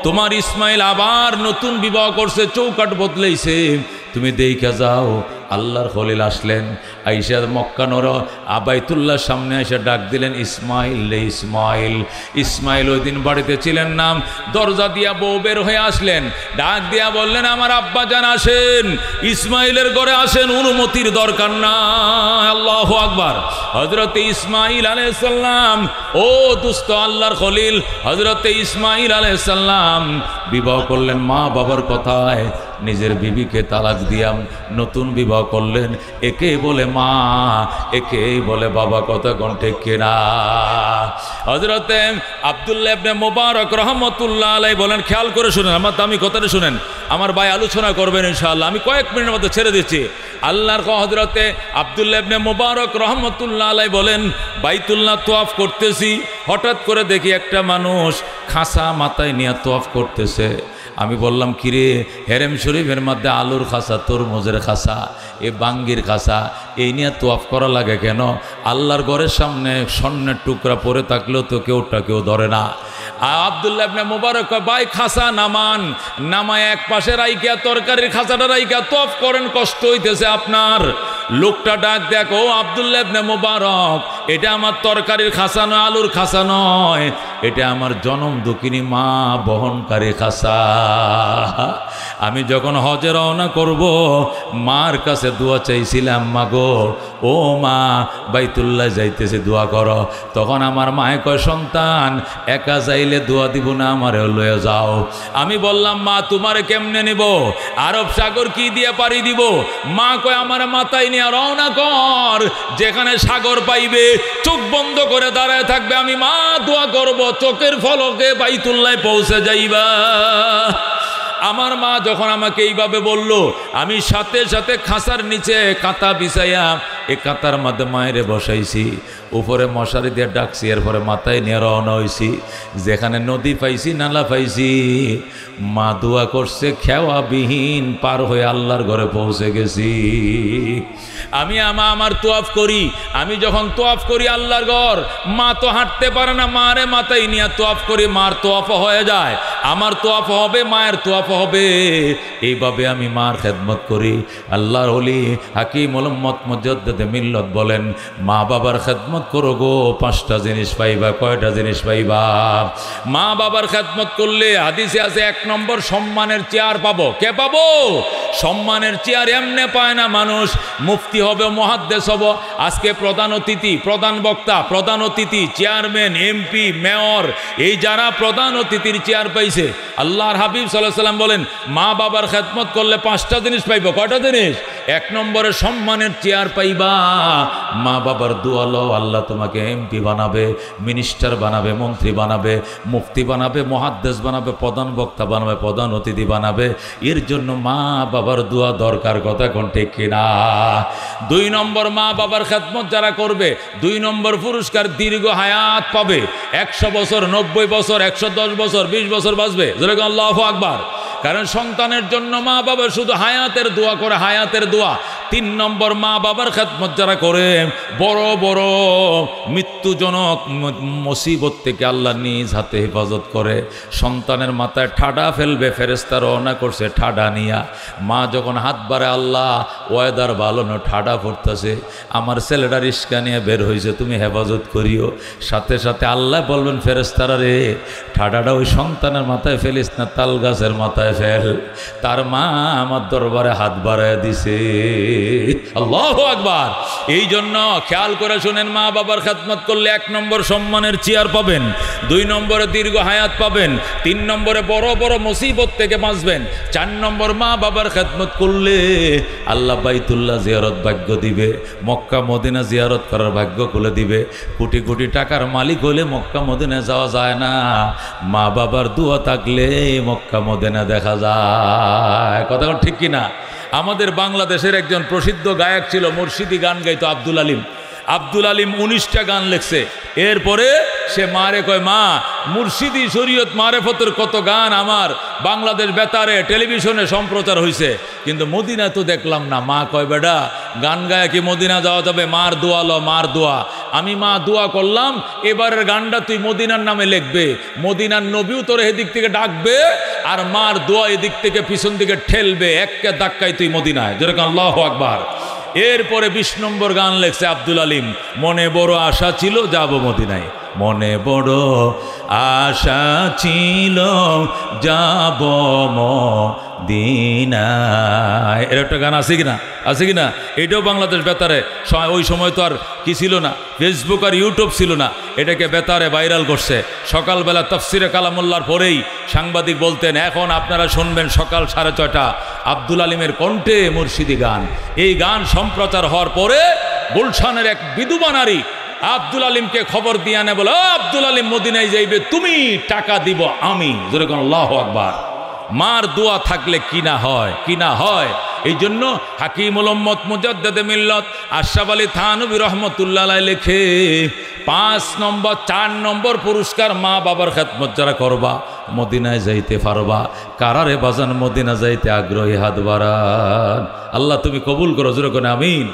তোমার ইসমাইল আবার নতুন বিবাহ করছে, চৌকাট বদলাইছে, তুমি দেখা যাও। আল্লাহর খলিল আসলেন, আইসা মক্কা নর বাইতুল্লাহর সামনে এসে ডাক দিলেন, ইসমাইল রে ইসমাইল। ইসমাইল ওই দিন বাড়িতে ছিলেন না। দরজা দিয়া বউ বের হয়ে আসলেন, ডাক দিয়া বললেন, আমার আব্বা জান আসেন, ইসমাইলের ঘরে আসেন, অনুমতির দরকার না। আল্লাহু আকবার। হযরতে ইসমাইল আলাইহিস সালাম, ও দুস্ত আল্লাহর খলিল, হযরতে ইসমাইল আলাইহিস সালাম বিবাহ করলেন মা বাবার কথায়, নিজের বিবিকে তালাক দিয়াম নতুন বিবাহ করলেন। একে বলে মা, একে বলে বাবা, কথা কোন ঠিক কিনা? হযরতে আব্দুল্লাহ ইবনে মুবারক রাহমাতুল্লাহ আলাইহি বলেন, খেয়াল করে শুনেন, আমার দামি কথাটা শুনেন, আমার ভাই আলোচনা করবেন ইনশাআল্লাহ, আমি কয়েক মিনিটের মধ্যে ছেড়ে দিচ্ছি। আল্লাহর হযরতে আব্দুল্লাহ ইবনে মুবারক রাহমাতুল্লাহ আলাইহি বলেন, বাইতুল্লাহ তওয়াফ করতেছি, হঠাৎ করে দেখি একটা মানুষ খাসা মাথায় নিয়ে তওয়াফ করতেছে। আমি বললাম, কিরে হেরেম শরীফের মধ্যে আলুর খাসা, তরমুজের খাসা, এ বাঙ্গির খাসা, এই নিয়ে তোয়াফ করা লাগে কেন? আল্লাহর ঘরের সামনে স্বর্ণের টুকরা পরে থাকলেও তো কেউ ধরে না। আব্দুল্লাহ ইবনে মুবারক, ভাই খাসা নামান, নামায় এক পাশে রাইকা তরকারির খাসাটা রাইকা তোয়াফ করেন, কষ্ট হইতেছে আপনার। লোকটা ডাক দেখো, আব্দুল্লাহ ইবনে মুবারক, এটা আমার তরকারির খাসা নয়, আলুর খাসা নয়, এটা আমার জনম দুঃখিনী মা বহনকারী খাসা। আমি যখন হজে রওনা করব, মার কাছে দোয়া চাইছিলাম, মা গো ও মা বাইতুল্লাহ যাইতেছে দোয়া করো। তখন আমার মায়ে কয়, সন্তান একা যাইলে দোয়া দিব না, আমারে লয়ে যাও। আমি বললাম, মা তোমারে কেমনে নিব? আরব সাগর কি দিয়ে পাড়ি দিব? মা কয়, আমার মাথায় নিয়ে রওনা কর, যেখানে সাগর পাইবে চোখ বন্ধ করে দাঁড়ায় থাকবে, আমি মা দোয়া করব, চোখের ফলকে বাইতুল্লাহ পৌঁছে যাইবা। আমার মা যখন আমাকে এইভাবে বলল, আমি সাথে সাথে খাসার নিচে কাঁথা বিছাইয়া এ কাতার মধ্যে মায়েরে বসাইছি, উপরে মশারি দিয়ে ডাকছি, এরপরে মাথায় নিয়ে রওনা হয়েছি। যেখানে নদী পাইছি, নালা পাইছি, মা দোয়া করছে, খেওয়াবিহীন পার হয়ে আল্লাহর ঘরে পৌঁছে গেছি। আমি আমার তোয়াফ করি, আমি যখন তোয়াফ করি আল্লাহর ঘর, মা তো হাঁটতে পারে না, মারে মাথায় নিয়ে তোয়াফ করি, মার তোয়াফ হয়ে যায়, আমার তোয়াফ হবে, মায়ের তোয়াফ হবে। এইভাবে আমি মার খেদমত করি। আল্লাহর ওলি হাকিম উম্মত মুজাদ্দিদ মিল্লাত বলেন, মা বাবার খেদমত করো গো, 5টা জিনিস পাইবা। কয়টা জিনিস পাইবা? মা বাবার খেদমত করলে হাদিসে আছে 1 নম্বর সম্মানের চেয়ার পাবো। কে পাবো? সম্মানের চেয়ার এমনে পায় না মানুষ। মুফতি হবে, মুহাদ্দিস হব, আজকে প্রধান অতিথি, প্রধান বক্তা, প্রধান অতিথি, চেয়ারম্যান, এমপি, মেয়র, এই যারা প্রধান অতিথির চেয়ার পাইছে, আল্লাহর হাবিব সাল্লাল্লাহু আলাইহি সাল্লাম বলেন, মা বাবার খেদমত করলে 5টা জিনিস পাইবা। কয়টা জিনিস? 1 নম্বরে সম্মানের চেয়ার পাইবা। মা বাবার দোয়া লও, আল্লাহ তোমাকে এমপি বানাবে, মিনিস্টার বানাবে, মন্ত্রী বানাবে, মুফতি বানাবে, মুহাদ্দিস বানাবে, প্রধান বক্তা বানাবে, প্রধান অতিথি বানাবে। এর জন্য মা বাবার দোয়া দরকার। কথা কোন ঠিক কিনা? 2 নম্বর, মা বাবার খেদমত যারা করবে, 2 নম্বর পুরস্কার, দীর্ঘ হায়াত পাবে। 100 বছর, 90 বছর, 110 বছর, 20 বছর বাঁচবে। যেরকম আল্লাহু আকবার। কারণ সন্তানের জন্য মা বাবা শুধু হায়াতের দোয়া করে, হায়াতের দোয়া। 3 নম্বর, মা বাবার খেদমত যারা করে, বড় বড় মৃত্যুজনক মুসিবত থেকে আল্লাহ নিজ হাতে হেফাজত করে। সন্তানের মাথায় ঠাডা ফেলবে, ফেরেশতা রওনা করছে ঠাডা নিয়া। মা যখন হাত বাড়ে, আল্লাহ ওয়েদার ভালো না, ঠাডা পড়তেছে, আমার ছেলেটা রিস্কা নিয়ে বের হয়েছে, তুমি হেফাজত করিও। সাথে সাথে আল্লাহ বলবেন, ফেরেশতারা রে, ঠাডাটা ওই সন্তানের মাথায় ফেলিস না, তাল গাছের মাথায় ফেল। তার মা আমার দরবারে হাত বাড়ায় দিছে। আল্লাহু আকবার। এই জন্য খেয়াল করে শুনেন, মা বাবার খেদমত করলে 1 নম্বর সম্মানের চেয়ার পাবেন, 2 নম্বরে দীর্ঘ হায়াত পাবেন, 3 নম্বরে বড় বড় মুসিবত থেকে বাঁচবেন, 4 নম্বর, মা বাবার খেদমত করলে আল্লাহ বাইতুল্লাহ জিয়ারত ভাগ্য দিবে, মক্কা মদিনা জিয়ারত করার ভাগ্য খুলে দিবে। কোটি কোটি টাকার মালিক হলে মক্কা মদিনা যাওয়া যায় না, মা বাবার দোয়া থাকলে মক্কা মদিনা দেখা যায়। কথা ঠিক কিনা? আমাদের বাংলাদেশের একজন প্রসিদ্ধ গায়ক ছিল, মুর্শিদি গান গাইতো, আব্দুল আলিম। আব্দুল আলিম 19টা গান লেখছে। এরপরে সে মারে কয়, মা মুর্শিদি শরীয়ত মারেফতের কত গান আমার বাংলাদেশ বেতারে টেলিভিশনে সম্প্রচার হয়েছে, কিন্তু মদিনা তো দেখলাম না। মা কয়, বেটা গান গায়ে কি মদিনা যাওয়া যাবে? মার দোয়া লো, মার দোয়া। আমি মা দোয়া করলাম, এবারের গানটা তুই মদিনার নামে লিখবে, মদিনার নবীও তোর এদিক থেকে ডাকবে, আর মার দোয়া এদিক থেকে পিছন দিকে ঠেলবে, একে ধাক্কায় তুই মদিনায়। যেরকম আল্লাহু আকবার। এরপরে 20 নম্বর গান লেখছে আব্দুল আলিম, মনে বড় আশা ছিল যাব মদিনায়, মনে বড় আশা ছিল যাব মদিনায়। এর একটা গান আছে কিনা? আছে কিনা? এটাও বাংলাদেশ বেতারে। ওই সময় তো আর কি ছিল না, ফেসবুক আর ইউটিউব ছিল না, এটাকে বেতারে ভাইরাল করছে। সকালবেলা তাফসিরে কালামুল্লাহর পরেই সাংবাদিক বলতেন, এখন আপনারা শুনবেন সকাল 6:30 আব্দুল আলিমের কণ্ঠে মুর্শিদি গান। এই গান সম্প্রচার হওয়ার পরে গুলশানের এক বিধবা নারী আব্দুল আলিমকে খবর দিয়ে আনে, বলে, আব্দুল আলিম মদিনায় যাইবে, তুমি টাকা দিব আমি। যেরকম আল্লাহু আকবার। মার দোয়া থাকলে কি না হয়, কি না হয়। এই জন্য হাকিমুল উম্মত মুজাদ্দিদ মিল্লাত আশরাফ আলী থানভী রহমতুল্লাহ আলাইহি লেখে, 5 নম্বর 4 নম্বর পুরস্কার, মা বাবার খেদমত যারা করবা মদিনায় যাইতে পারবা। কারারে বাজান মদিনা যাইতে আগ্রহী হাত বাড়ান। আল্লাহ তুমি কবুল করো। জোরে করে আমিন।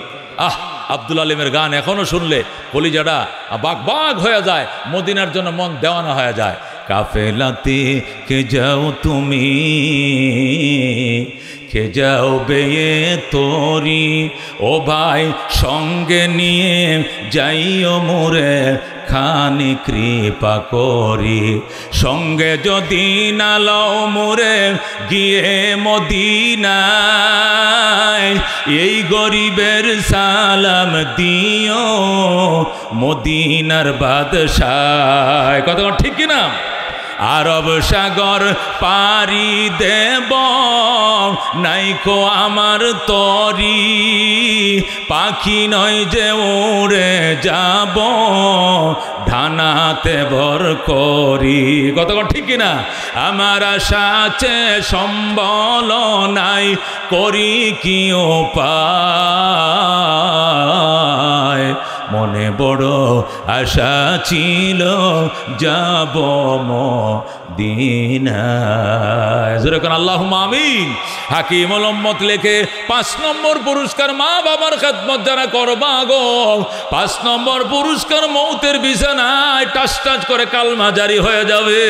আব্দুল আলিমের গান এখনো শুনলে কলিজাটা বাগ বাগ হয়ে যায়, মদিনার জন্য মন দেওয়ানা হয়ে যায়। কাফেলাতে কে যাও তুমি, কে যাও বেয়ে তোরি, ও ভাই সঙ্গে নিয়ে যাইও মোরে খানি কৃপা করি, সঙ্গে যদি না লও মোরে গিয়ে মদিনায়, এই গরিবের সালাম দিও মদিনার বাদশাহ। কথা ঠিক কিনা? আরব সাগর পারি দেব নাইকো আমার তরি পাখি নয় যে উড়ে যাব ডানাতে ভর করি কতক্ষণ ঠিক কিনা আমার আশা আছে সম্বল নাই করি কি উপায় মনে বড় আশা ছিল যাব মদিনায় জোরে কোন আল্লাহুম্মা আমিন। হাকিমুল উম্মত লেখে 5 নম্বর পুরস্কার মা বাবার খেদমত যারা করবা গো 5 নম্বর পুরস্কার মৌতের বিছানায় টাস টাস করে কালমা জারি হয়ে যাবে।